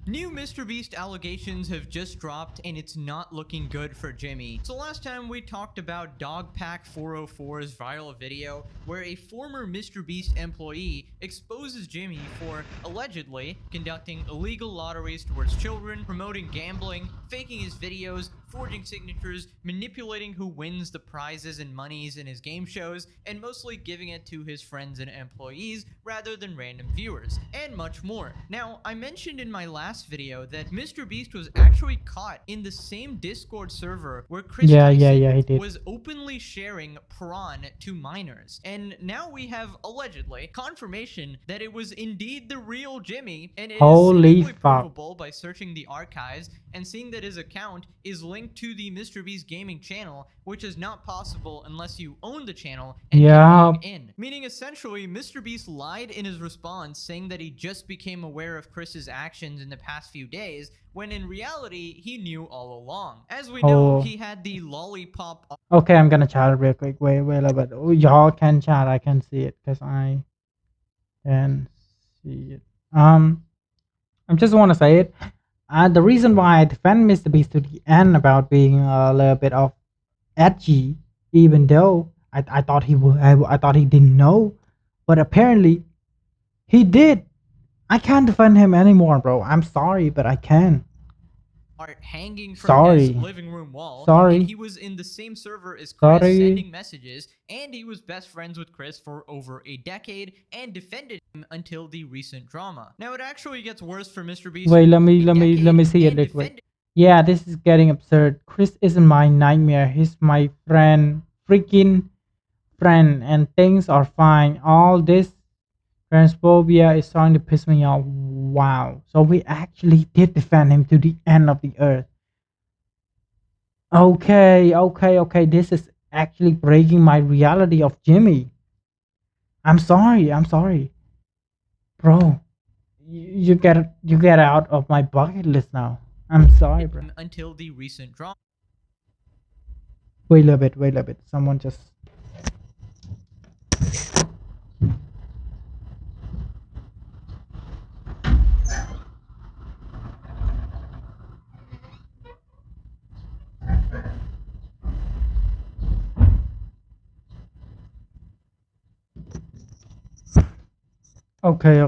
New MrBeast allegations have just dropped and it's not looking good for Jimmy. So last time we talked about Dogpack404's viral video where a former MrBeast employee exposes Jimmy for allegedly conducting illegal lotteries towards children, promoting gambling, faking his videos, forging signatures, manipulating who wins the prizes and monies in his game shows, and mostly giving it to his friends and employees rather than random viewers, and much more. Now, I mentioned in my last video that MrBeast was actually caught in the same Discord server where Chris Tyson was openly sharing prawn to minors. And now we have allegedly confirmation that it was indeed the real Jimmy, and it is simply provable by searching the archives and seeing that his account is linked to the MrBeast gaming channel, which is not possible unless you own the channel and can log in. Meaning essentially MrBeast lied in his response saying that he just became aware of Chris's actions in the past few days, when in reality he knew all along. As we know, he had the lollipop. Okay, I'm gonna chat real quick. Wait a little bit. Oh, y'all can chat. I can see it because I can see it. I just want to say it. The reason why I defend MrBeast to the end about being a little bit of edgy, even though I thought he would, I thought he didn't know, but apparently he did. I can't defend him anymore, bro. I'm sorry, but I can. Art hanging from his living room wall. And he was in the same server as Chris, sending messages, and he was best friends with Chris for over a decade and defended him until the recent drama. Now it actually gets worse for MrBeast. Wait, let me see it this way. Yeah, this is getting absurd. Chris isn't my nightmare. He's my friend, freaking friend, and things are fine. All this transphobia is starting to piss me off. Wow. So we actually did defend him to the end of the earth. Okay. This is actually breaking my reality of Jimmy. I'm sorry. Bro, you get out of my bucket list now. I'm sorry, bro. Until the recent drama. Wait a little bit. Someone just... Okay.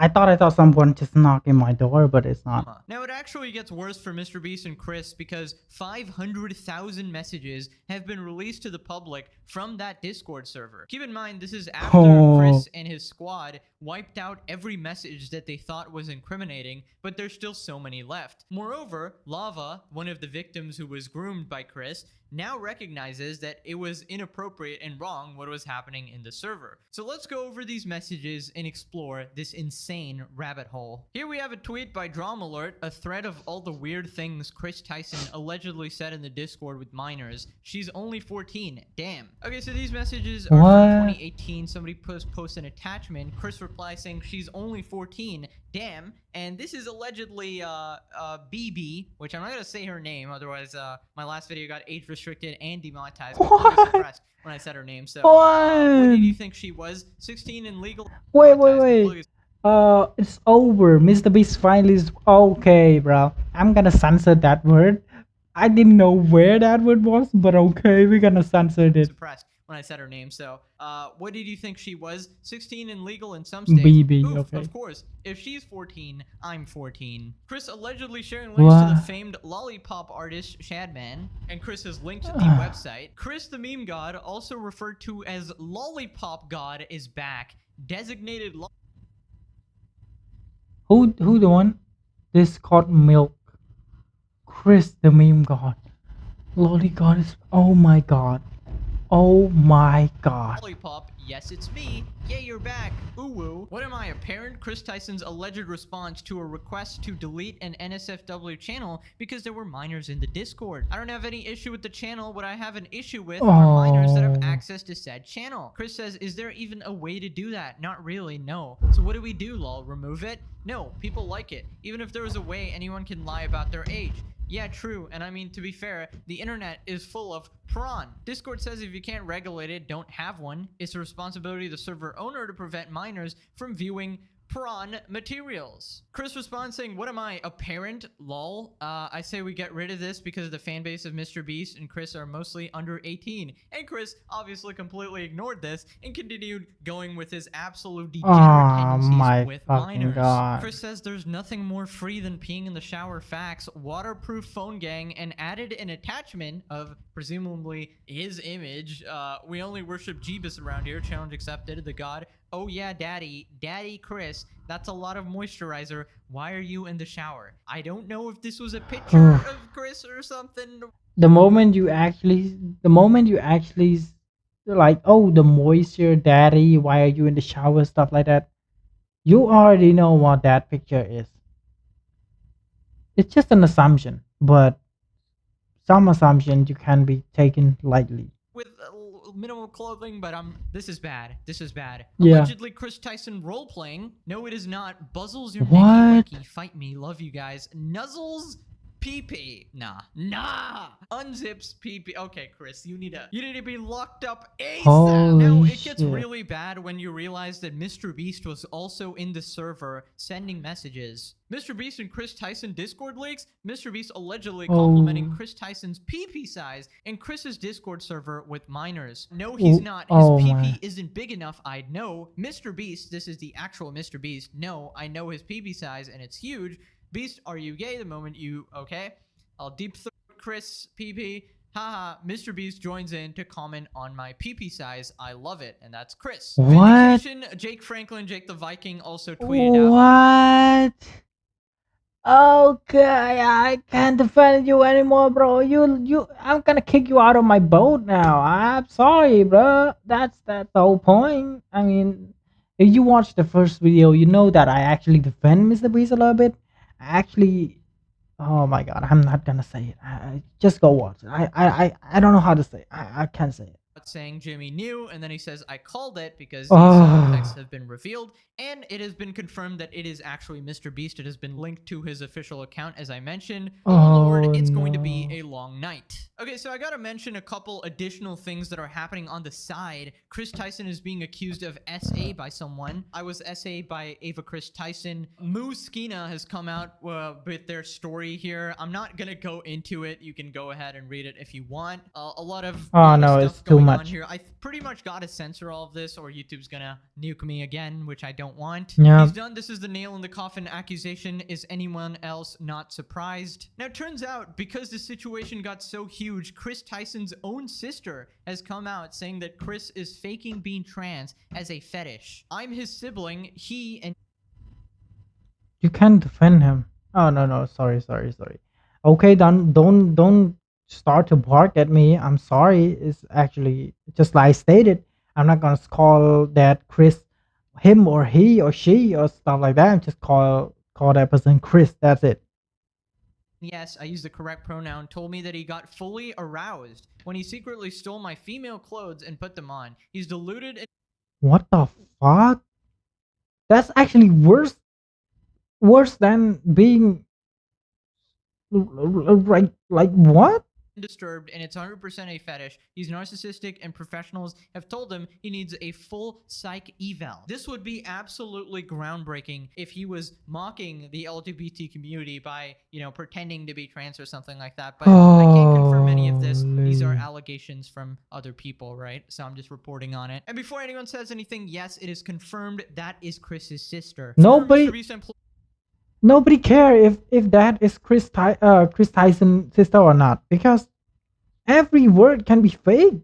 I thought someone just knocking my door, but it's not. Now it actually gets worse for MrBeast and Chris because 500,000 messages have been released to the public from that Discord server. Keep in mind, this is after Chris and his squad wiped out every message that they thought was incriminating, but there's still so many left. Moreover, Lava, one of the victims who was groomed by Chris, now recognizes that it was inappropriate and wrong what was happening in the server. So let's go over these messages and explore this insane rabbit hole. Here we have a tweet by Drama Alert, a thread of all the weird things Chris Tyson allegedly said in the Discord with minors. She's only 14. Damn. Okay, so these messages are from 2018. Somebody posts an attachment. Chris replies saying she's only 14. Damn. And this is allegedly BB, which I'm not gonna say her name, otherwise my last video got age restricted and demonetized. Suppressed when I said her name. So what did you think she was? 16 and legal? Wait. It's over. MrBeast finally is okay, bro. I'm gonna censor that word. I didn't know where that word was, but okay, we're gonna censor it. Suppressed when I said her name. So what did you think she was? 16 and legal in some states. BB, Oof, okay. Of course. If she's 14, I'm 14. Chris allegedly sharing links to the famed lollipop artist Shadman, and Chris has linked the website. Chris the meme god, also referred to as Lollipop God, is back. Designated Who the one? This called milk. Chris the meme god. Lolly god is... Oh my god. Lollipop, yes it's me. Yeah, you're back. Ooh woo. What am I, a parent? Chris Tyson's alleged response to a request to delete an NSFW channel because there were minors in the Discord. I don't have any issue with the channel. What I have an issue with are minors that have access to said channel. Chris says, is there even a way to do that? Not really, no. So what do we do, lol? Remove it? No, people like it. Even if there was a way anyone can lie about their age. Yeah, true. And I mean, to be fair, the internet is full of prawn. Discord says if you can't regulate it, don't have one. It's the responsibility of the server owner to prevent minors from viewing prawn materials. Chris responds saying, what am I, a parent? Lol. I say we get rid of this because the fan base of Mr. Beast and Chris are mostly under 18. And Chris obviously completely ignored this and continued going with his absolute degenerate tendencies with minors. God. Chris says there's nothing more free than peeing in the shower facts, waterproof phone gang, and added an attachment of presumably his image. We only worship Jeebus around here. Challenge accepted. The god. Oh yeah, daddy Chris, that's a lot of moisturizer. Why are you in the shower? I don't know if this was a picture of Chris or something. The moment you actually like, oh, the moisture, daddy, why are you in the shower, stuff like that, you already know what that picture is. It's just an assumption, but some assumption you can be taken lightly. With minimal clothing, but this is bad. This is bad. Yeah. Allegedly Chris Tyson role playing. No, it is not. Buzzles your What? Nikki. Fight me. Love you guys. Nuzzles PP. Nah. Unzips PP. Okay, Chris, you need to be locked up ASAP. Holy Now it gets shit. really bad when you realize that Mr. Beast was also in the server sending messages. Mr. Beast and Chris Tyson Discord leaks. Mr. Beast allegedly complimenting Chris Tyson's PP size in Chris's Discord server with minors. No, he's not. His PP isn't big enough. I know. Mr. Beast, this is the actual Mr. Beast. No, I know his PP size and it's huge. Beast, are you gay? The moment you... Okay. I'll deep throat Chris PP. Haha, Mr. Beast joins in to comment on my PP size. I love it. And that's Chris. What? Vindication, Jake Franklin, Jake the Viking also tweeted out. What? Okay, I can't defend you anymore, bro. I'm gonna kick you out of my boat now. I'm sorry, bro. That's the whole point. I mean, if you watch the first video, you know that I actually defend Mr. Beast a little bit. I actually, oh my god, I'm not gonna say it. Just go watch it. I don't know how to say it. I can't say it. Saying Jimmy knew, and then he says I called it because these texts have been revealed, and it has been confirmed that it is actually Mr. Beast. It has been linked to his official account, as I mentioned. Oh Lord, it's going to be a long night. Okay, so I gotta mention a couple additional things that are happening on the side. Chris Tyson is being accused of SA by someone. I was SA by Ava Chris Tyson. Mooskina has come out with their story here. I'm not gonna go into it. You can go ahead and read it if you want. A lot of stuff it's too much. here. I pretty much gotta censor all of this or YouTube's gonna nuke me again, which I don't want. Yeah. He's done. This is the nail in the coffin accusation. Is anyone else not surprised? Now, it turns out because the situation got so huge, Chris Tyson's own sister has come out saying that Chris is faking being trans as a fetish. I'm his sibling. He and... You can't defend him. Oh, no. Sorry. Okay, don't start to bark at me. I'm sorry. It's actually just like I stated. I'm not gonna call that Chris, him or he or she or stuff like that. I'm just call that person Chris. That's it. Yes, I used the correct pronoun. Told me that he got fully aroused when he secretly stole my female clothes and put them on. He's deluded and... What the fuck? That's actually worse than being like what? Disturbed, and it's 100% a fetish. He's narcissistic, and professionals have told him he needs a full psych eval. This would be absolutely groundbreaking if he was mocking the LGBT community by, pretending to be trans or something like that. But I can't confirm any of this. These are allegations from other people, right? So I'm just reporting on it. And before anyone says anything, yes, it is confirmed that is Chris's sister. Nobody care if that is Chris Tyson's sister or not, because every word can be fake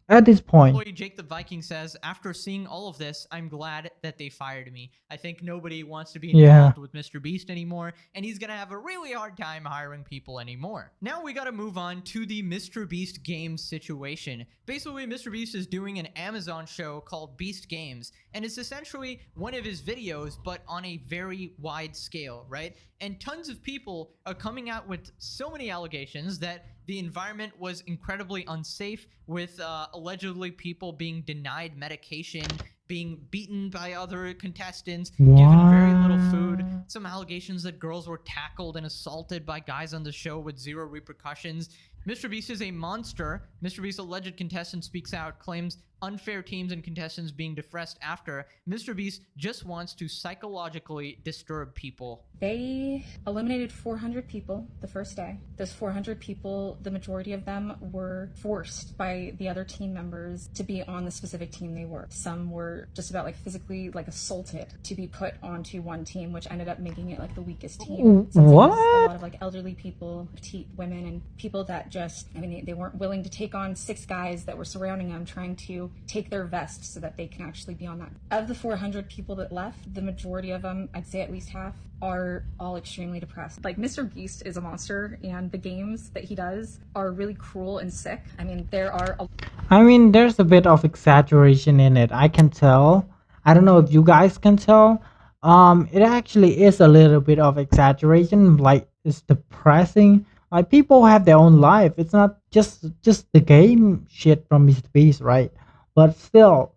at this point. Jake the Viking says, after seeing all of this, I'm glad that they fired me. I think nobody wants to be involved with Mr. Beast anymore, and he's gonna have a really hard time hiring people anymore. Now we gotta move on to the Mr. Beast Games situation. Basically, Mr. Beast is doing an Amazon show called Beast Games, and it's essentially one of his videos, but on a very wide scale, right? And tons of people are coming out with so many allegations that the environment was incredibly unsafe, with allegedly people being denied medication being beaten by other contestants, What? given very little food. Some allegations that girls were tackled and assaulted by guys on the show with zero repercussions. Mr. Beast is a monster. Mr. Beast's alleged contestant speaks out, claims unfair teams and contestants being defressed after. Mr. Beast just wants to psychologically disturb people. They eliminated 400 people the first day. Those 400 people, the majority of them were forced by the other team members to be on the specific team they were. Some were just about like physically like assaulted to be put onto one team, which ended up making it like the weakest team. Since What? It was a lot of like elderly people, petite women, and people that just, I mean, they weren't willing to take on 6 guys that were surrounding them trying to take their vest so that they can actually be on that. Of the 400 people that left, the majority of them, I'd say at least half, are all extremely depressed. Like, Mr. Beast is a monster, and the games that he does are really cruel and sick. I mean, there's a bit of exaggeration in it. I can tell. I don't know if you guys can tell. It actually is a little bit of exaggeration. Like, it's depressing. Like, people have their own life. It's not just the game shit from Mr. Beast, right? But still,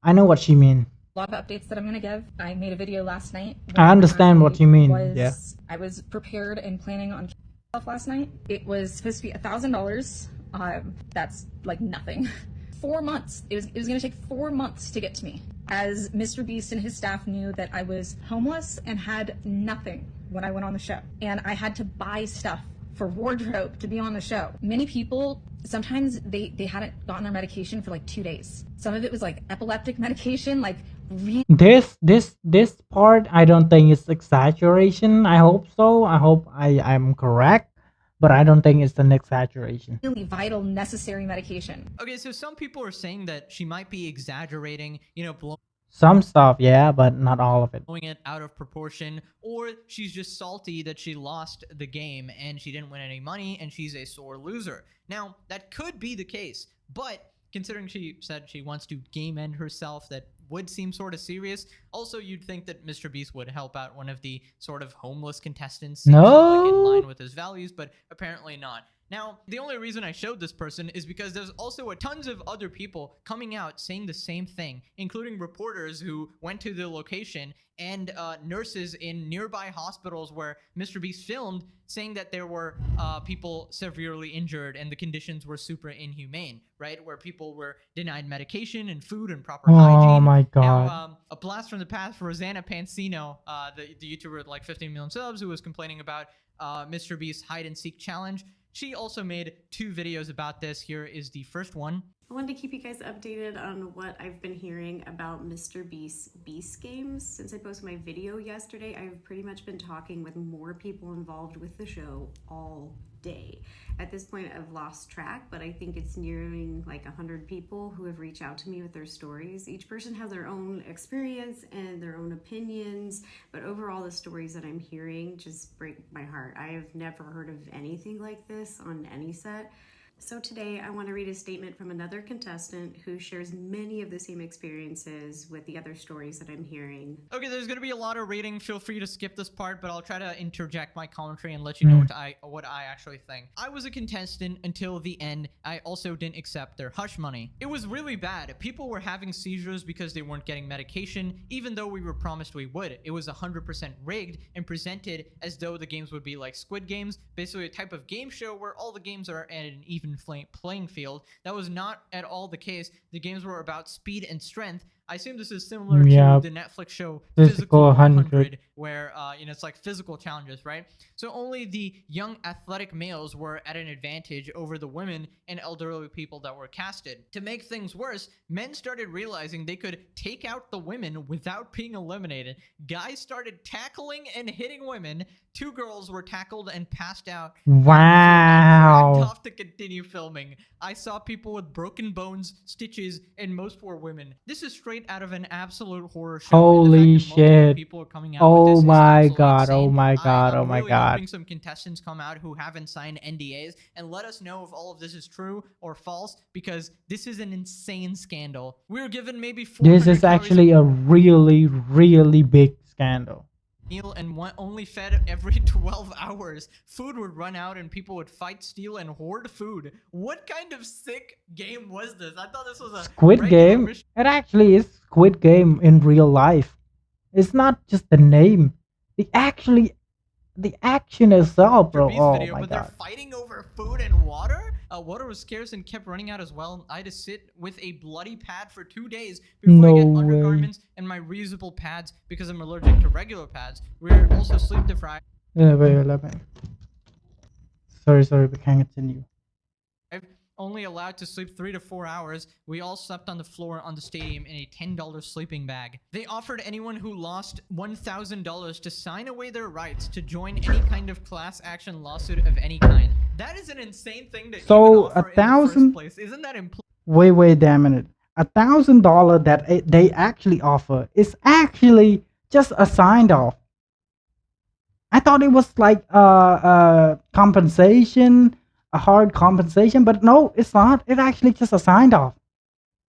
I know what she means. A lot of updates that I'm going to give. I made a video last night. I understand what you mean. Yeah. I was prepared and planning on myself last night. It was supposed to be $1,000. That's like nothing. 4 months. It was going to take 4 months to get to me. As Mr. Beast and his staff knew that I was homeless and had nothing when I went on the show. And I had to buy stuff for wardrobe to be on the show. Many people, sometimes they hadn't gotten their medication for like 2 days. Some of it was like epileptic medication, like this part, I don't think it's exaggeration. I hope so. I hope I'm correct, but I don't think it's an exaggeration. Really vital, necessary medication. Okay, so some people are saying that she might be exaggerating, Some stuff, yeah, but not all of it. blowing it out of proportion, or she's just salty that she lost the game and she didn't win any money and she's a sore loser. Now, that could be the case, but considering she said she wants to game end herself, that would seem sort of serious. Also, you'd think that Mr. Beast would help out one of the sort of homeless contestants. Seems like in line with his values, but apparently not. Now, the only reason I showed this person is because there's also tons of other people coming out saying the same thing, including reporters who went to the location and nurses in nearby hospitals where Mr. Beast filmed, saying that there were people severely injured and the conditions were super inhumane, right? Where people were denied medication and food and proper hygiene. Oh my god. Now, a blast from the past for Rosanna Pansino, the YouTuber with like 15 million subs, who was complaining about Mr. Beast's hide and seek challenge. She also made 2 videos about this. Here is the first one. I wanted to keep you guys updated on what I've been hearing about Mr. Beast's Beast Games. Since I posted my video yesterday, I've pretty much been talking with more people involved with the show all day. At this point, I've lost track, but I think it's nearing like 100 people who have reached out to me with their stories. Each person has their own experience and their own opinions, but overall the stories that I'm hearing just break my heart. I have never heard of anything like this on any set. So today I want to read a statement from another contestant who shares many of the same experiences with the other stories that I'm hearing. Okay, there's going to be a lot of reading. Feel free to skip this part, but I'll try to interject my commentary and let you know what I actually think. I was a contestant until the end. I also didn't accept their hush money. It was really bad. People were having seizures because they weren't getting medication, even though we were promised we would. It was 100% rigged and presented as though the games would be like Squid Games, basically a type of game show where all the games are at an even playing field. That was not at all the case. The games were about speed and strength. I assume this is similar to the Netflix show Physical 100, where it's like physical challenges, right? So only the young athletic males were at an advantage over the women and elderly people that were casted. To make things worse, men started realizing they could take out the women without being eliminated. Guys started tackling and hitting women. 2 girls were tackled and passed out. Wow. Tough to continue filming. I saw people with broken bones, stitches, and most were women. This is straight out of an absolute horror show. Holy shit. People are coming out Oh with this my is god. insane. Oh my god. Oh my really god. hoping some contestants come out who haven't signed NDAs and let us know if all of this is true or false, because this is an insane scandal. We were given maybe 400 This is actually a really big scandal. meal and only fed every 12 hours. Food would run out and people would fight, steal, and hoard food. What kind of sick game was this? I thought this was a Squid regular Game. mission. It actually is Squid Game in real life. It's not just the name. The action itself, bro. Beast Oh video, my but god. they're fighting over food and water. Water was scarce and kept running out as well. I had to sit with a bloody pad for 2 days before No I get way. undergarments and my reusable pads because I'm allergic to regular pads. We're also sleep deprived. Wait, let me. Sorry, we can't continue. Only allowed to sleep 3 to 4 hours. We all slept on the floor on the stadium in a $10 sleeping bag. They offered anyone who lost $1,000 to sign away their rights to join any kind of class action lawsuit of any kind. That is an insane thing to So, even offer in the 1,000 first place. Isn't that Wait, damn it. $1,000 that they actually offer is actually just a sign off. I thought it was like compensation, a hard compensation, but no, it's not. It's actually just a sign off.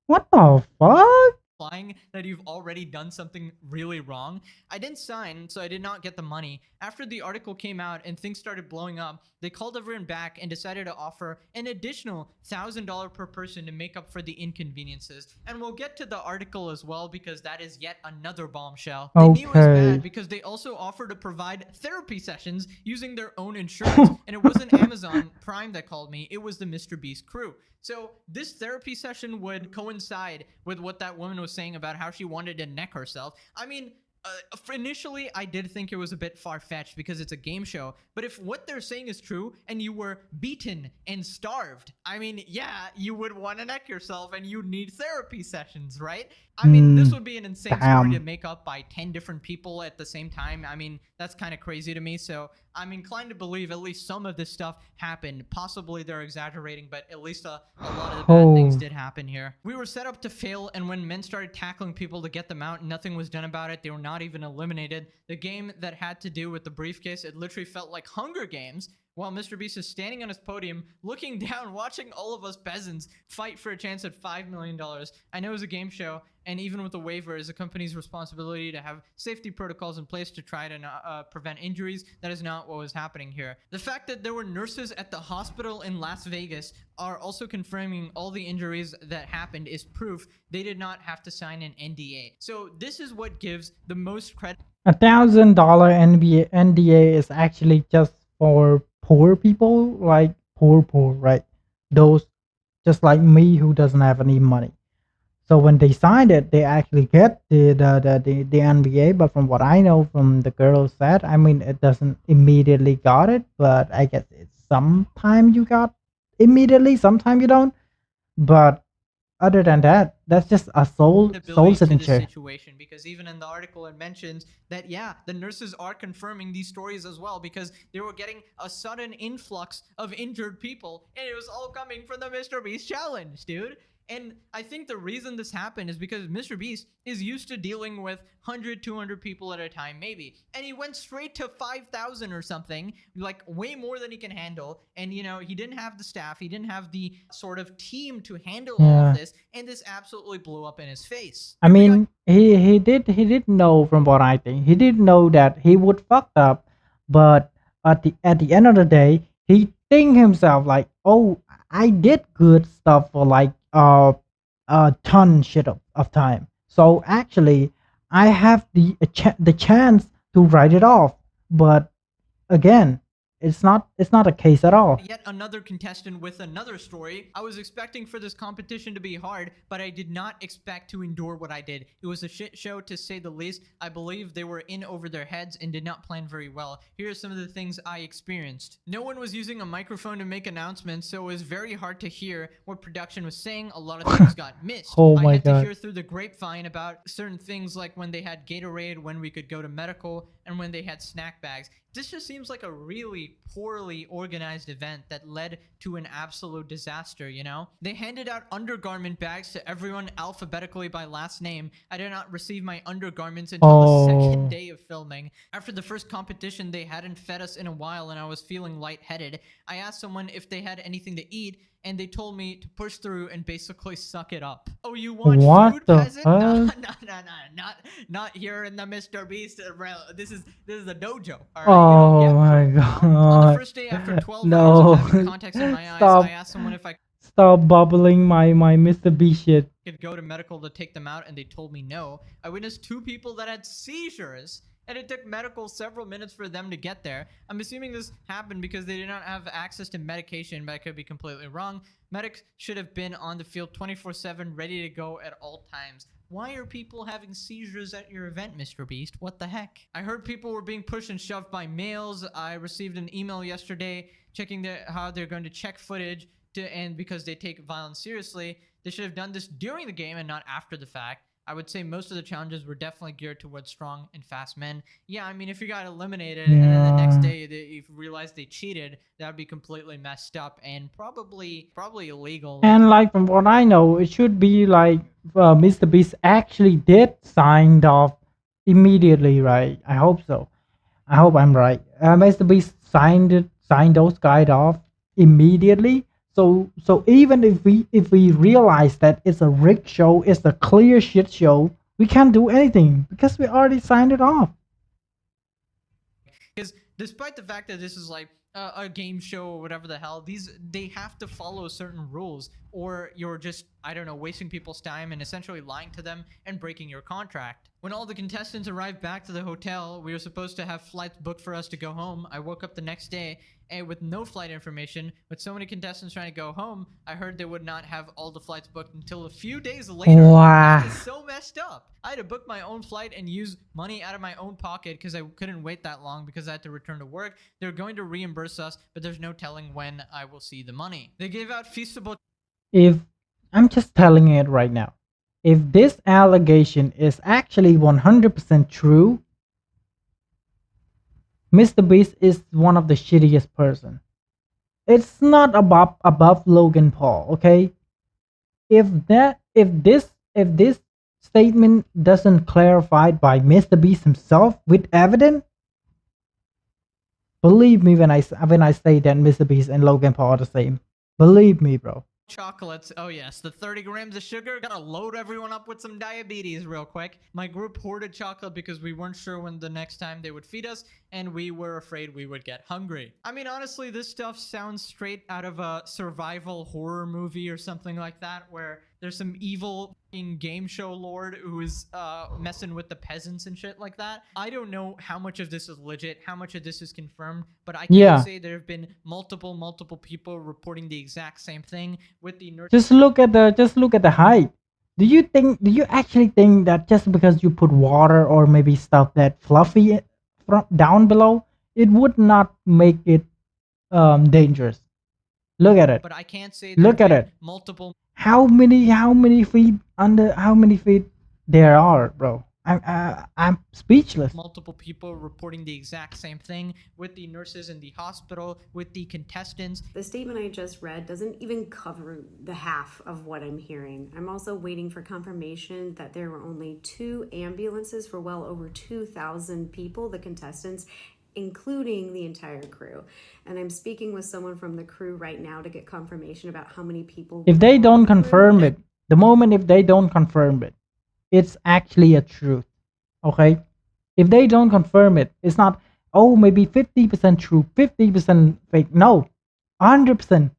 What the fuck? implying that you've already done something really wrong? I didn't sign, so I did not get the money. After the article came out and things started blowing up, they called everyone back and decided to offer an additional $1,000 per person to make up for the inconveniences. And we'll get to the article as well because that is yet another bombshell. They knew it was bad because they also offered to provide therapy sessions using their own insurance. And it wasn't Amazon Prime that called me, it was the Mr. Beast crew. So this therapy session would coincide with what that woman was saying about how she wanted to neck herself. I mean, initially, I did think it was a bit far-fetched because it's a game show. But if what they're saying is true and you were beaten and starved, I mean, yeah, you would want to neck yourself and you need therapy sessions, right? I mean, this would be an insane story to make up by 10 different people at the same time. I mean, that's kind of crazy to me. So I'm inclined to believe at least some of this stuff happened. Possibly they're exaggerating, but at least a lot of the bad things did happen here. We were set up to fail, and when men started tackling people to get them out, nothing was done about it. They were not even eliminated. The game that had to do with the briefcase, it literally felt like Hunger Games, while Mr. Beast is standing on his podium, looking down, watching all of us peasants fight for a chance at $5 million. I know it's a game show, and even with a waiver, it's a company's responsibility to have safety protocols in place to try to prevent injuries. That is not what was happening here. The fact that there were nurses at the hospital in Las Vegas are also confirming all the injuries that happened is proof they did not have to sign an NDA. So this is what gives the most credit. $1,000 NDA is actually just for poor people, like poor, right? Those just like me who doesn't have any money. So when they signed it, they actually get the NBA. But from what I know from the girl said, I mean, it doesn't immediately got it, but I guess it's sometime you got immediately, sometime you don't. But other than that, that's just a soul signature situation, because even in the article it mentions that the nurses are confirming these stories as well, because they were getting a sudden influx of injured people, and it was all coming from the Mr. Beast challenge, dude. And I think the reason this happened is because Mr. Beast is used to dealing with 100, 200 people at a time, maybe. And he went straight to 5,000 or something, like way more than he can handle. And, you know, he didn't have the staff. He didn't have the sort of team to handle all of this. And this absolutely blew up in his face. I mean, he did know, from what I think. He did know that he would fuck up. But at the end of the day, he think himself like, oh, I did good stuff for like a ton shit of time. So actually, I have the chance to write it off. But again, it's not a case at all. Yet another contestant with another story. I was expecting for this competition to be hard, but I did not expect to endure what I did. It was a shit show, to say the least. I believe they were in over their heads and did not plan very well. Here are some of the things I experienced. No one was using a microphone to make announcements, so it was very hard to hear what production was saying. A lot of things got missed. Oh I my had God. to hear through the grapevine about certain things, like when they had Gatorade, when we could go to medical, and when they had snack bags. This just seems like a really poorly organized event that led to an absolute disaster, you know? They handed out undergarment bags to everyone alphabetically by last name. I did not receive my undergarments until the second day of filming. After the first competition, they hadn't fed us in a while and I was feeling lightheaded. I asked someone if they had anything to eat, and they told me to push through and basically suck it up. Oh, you want What food, the peasant? No, fuck? not here in the Mr. Beast. This is the dojo. All right, Oh you don't my get food. On the god. first day, after 12 hours No. of having contacts in my eyes, Stop. I asked someone if I Stop bubbling my Mr. B shit. could go to medical to take them out, and they told me no. I witnessed 2 people that had seizures, and it took medical several minutes for them to get there. I'm assuming this happened because they did not have access to medication, but I could be completely wrong. Medics should have been on the field 24/7, ready to go at all times. Why are people having seizures at your event, Mr. Beast? What the heck? I heard people were being pushed and shoved by males. I received an email yesterday checking how they're going to check footage and because they take violence seriously. They should have done this during the game and not after the fact. I would say most of the challenges were definitely geared towards strong and fast men. Yeah, I mean, if you got eliminated and then the next day you realized they cheated, that would be completely messed up and probably illegal. And like from what I know, it should be like Mr. Beast actually did signed off immediately, right? I hope so. I hope I'm right. Mr. Beast signed those guys off immediately. So even if we realize that it's a rigged show, it's a clear shit show, we can't do anything because we already signed it off. Because despite the fact that this is like a game show or whatever the hell, they have to follow certain rules, or you're just, I don't know, wasting people's time and essentially lying to them and breaking your contract. When all the contestants arrived back to the hotel, we were supposed to have flights booked for us to go home. I woke up the next day and with no flight information. With so many contestants trying to go home, I heard they would not have all the flights booked until a few days later. Wow. That is so messed up. I had to book my own flight and use money out of my own pocket because I couldn't wait that long because I had to return to work. They're going to reimburse us, but there's no telling when I will see the money. They gave out feasible. If I'm just telling it right now, if this allegation is actually 100% true, Mr. Beast is one of the shittiest person. It's not above Logan Paul, okay? If this statement doesn't clarified by Mr. Beast himself with evidence, believe me when I say that Mr. Beast and Logan Paul are the same. Believe me, bro. Chocolates. Oh yes, the 30 grams of sugar. Gotta load everyone up with some diabetes real quick. My group hoarded chocolate because we weren't sure when the next time they would feed us, and we were afraid we would get hungry. I mean, honestly, this stuff sounds straight out of a survival horror movie or something like that, where there's some evil game show lord who is messing with the peasants and shit like that. I don't know how much of this is legit, how much of this is confirmed, but I can say there have been multiple people reporting the exact same thing with the nurse. Just look at the height. Do you actually think that just because you put water or maybe stuff that fluffy from down below, it would not make it dangerous? Look at it. But I can't say look at it. Multiple. How many feet there are, bro? I'm speechless. Multiple people reporting the exact same thing with the nurses in the hospital, with the contestants. The statement I just read doesn't even cover the half of what I'm hearing. I'm also waiting for confirmation that there were only 2 ambulances for well over 2,000 people, the contestants, including the entire crew. And I'm speaking with someone from the crew right now to get confirmation about how many people. If they don't confirm it, the moment if they don't confirm it, it's actually a truth. Okay? If they don't confirm it, it's not, oh, maybe 50% true, 50% fake. No, 100%.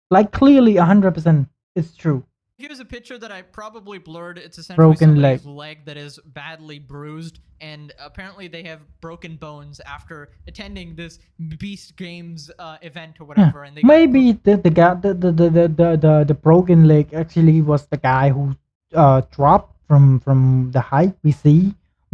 Like clearly 100% is true. Here's a picture that I probably blurred. It's essentially broken somebody's leg that is badly bruised, and apparently they have broken bones after attending this Beast Games event or whatever. And they maybe the broken leg actually was the guy who dropped from the height we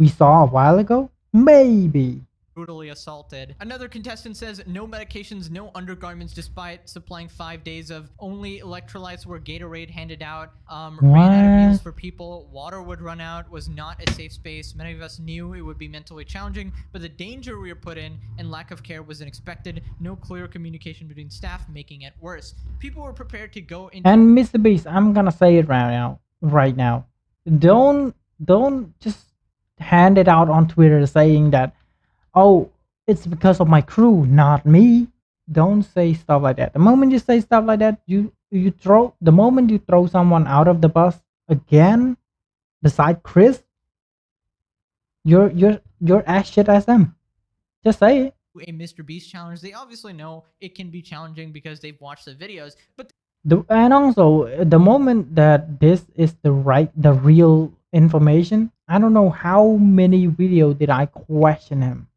saw a while ago. Maybe. Brutally assaulted. Another contestant says no medications, no undergarments, despite supplying 5 days of only electrolytes were Gatorade handed out. Ran out of meals for people. Water would run out. Was not a safe space. Many of us knew it would be mentally challenging, but the danger we were put in and lack of care was unexpected. No clear communication between staff, making it worse. People were prepared to go into. And Mr. Beast, I'm gonna say it right now. Don't just hand it out on Twitter saying that, oh, it's because of my crew, not me. don't say stuff like that. The moment you say stuff like that, you throw the moment you throw someone out of the bus again, beside Chris, you're as shit as them. Just say it. A Mr. Beast challenge, they obviously know it can be challenging because they've watched the videos, but And also the moment that this is the real information, I don't know how many video did I question him.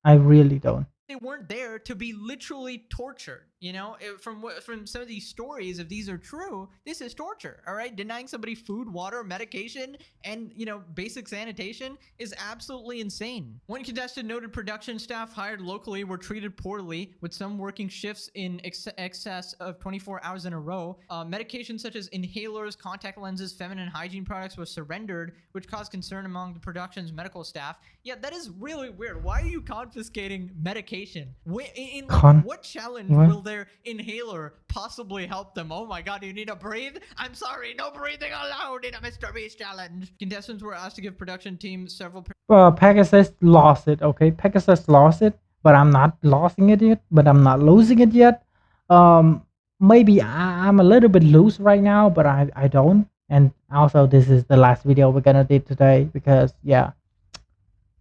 I really don't. they weren't there to be literally tortured. You know, from some of these stories, if these are true, this is torture. All right, denying somebody food, water, medication, and basic sanitation is absolutely insane. One contestant noted production staff hired locally were treated poorly, with some working shifts in excess of 24 hours in a row. Medications such as inhalers, contact lenses, feminine hygiene products were surrendered, which caused concern among the production's medical staff. Yeah, that is really weird. Why are you confiscating medication? What challenge will their inhaler possibly help them? Oh my god, you need to breathe? I'm sorry, no breathing allowed in a Mr. Beast challenge. Contestants were asked to give production team several... Pegasus lost it, okay? Pegasus lost it, but I'm not losing it yet. But I'm not losing it yet. Maybe I'm a little bit loose right now, but I don't. And also, this is the last video we're gonna do today because, yeah,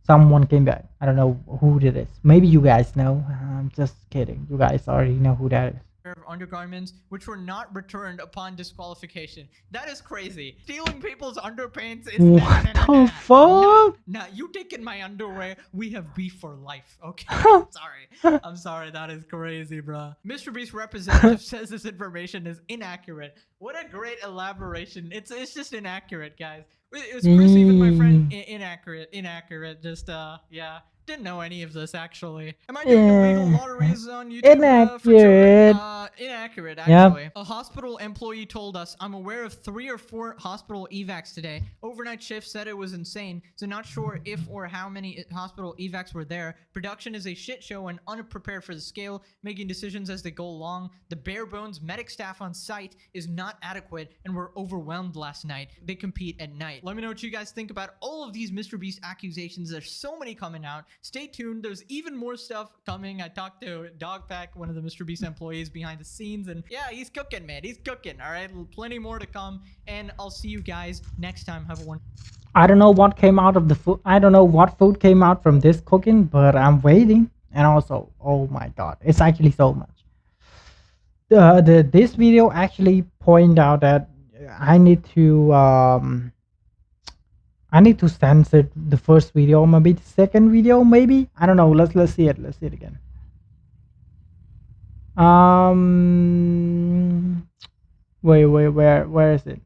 someone came back. I don't know who did this. Maybe you guys know. I'm just kidding. You guys already know who that is. Of undergarments which were not returned upon disqualification. That is crazy. Stealing people's underpants is... What the fuck? Nah, you taking my underwear. We have beef for life. Okay. I'm sorry. That is crazy, bro. Mr. Beast representative says this information is inaccurate. What a great elaboration. It's just inaccurate, guys. It was perceiving my friend inaccurate. Just yeah. Didn't know any of this actually. Am I doing illegal lotteries on YouTube? Inaccurate. Inaccurate, actually. Yep. A hospital employee told us, I'm aware of 3 or 4 hospital evacs today. Overnight shift said it was insane, so not sure if or how many hospital evacs were there. Production is a shit show and unprepared for the scale, making decisions as they go along. The bare bones medic staff on site is not adequate and were overwhelmed last night. They compete at night. Let me know what you guys think about all of these Mr. Beast accusations. There's so many coming out. Stay tuned. There's even more stuff coming. I talked to Dogpack, one of the Mr. Beast employees behind the scenes, and yeah, he's cooking, man. He's cooking. All right, plenty more to come, and I'll see you guys next time. Have a one. I don't know what came out of the food. I don't know what food came out from this cooking, but I'm waiting. And also, oh my god, it's actually so much. This video actually pointed out that I need to censor the first video, maybe the second video, maybe. I don't know. Let's see it. Let's see it again. Wait, where is it?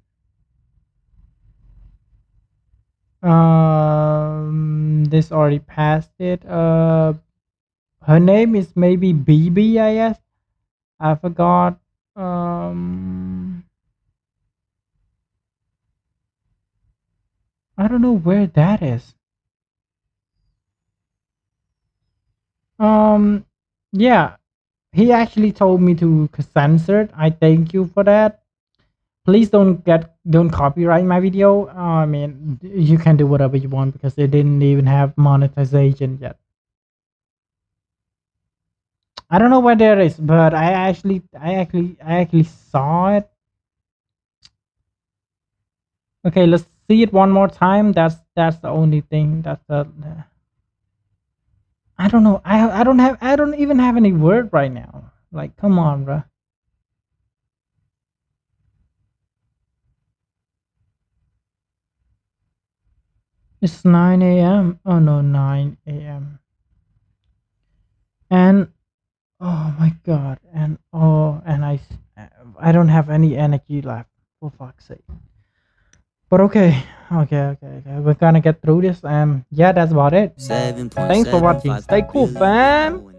This already passed it. Her name is maybe BB, I guess. I forgot. I don't know where that is. Yeah, he actually told me to censor it. I thank you for that. Please don't copyright my video. I mean, you can do whatever you want because they didn't even have monetization yet. I don't know where there is, but I actually saw it. Okay, let's see it one more time. That's the only thing. That's the. I don't know. I don't even have any word right now. Like, come on, bro. It's 9 a.m. Oh no, 9 a.m. And oh my god, and I don't have any energy left, for fuck's sake. But okay, we're gonna get through this. Yeah, that's about it. Thanks for watching. Stay cool, fam.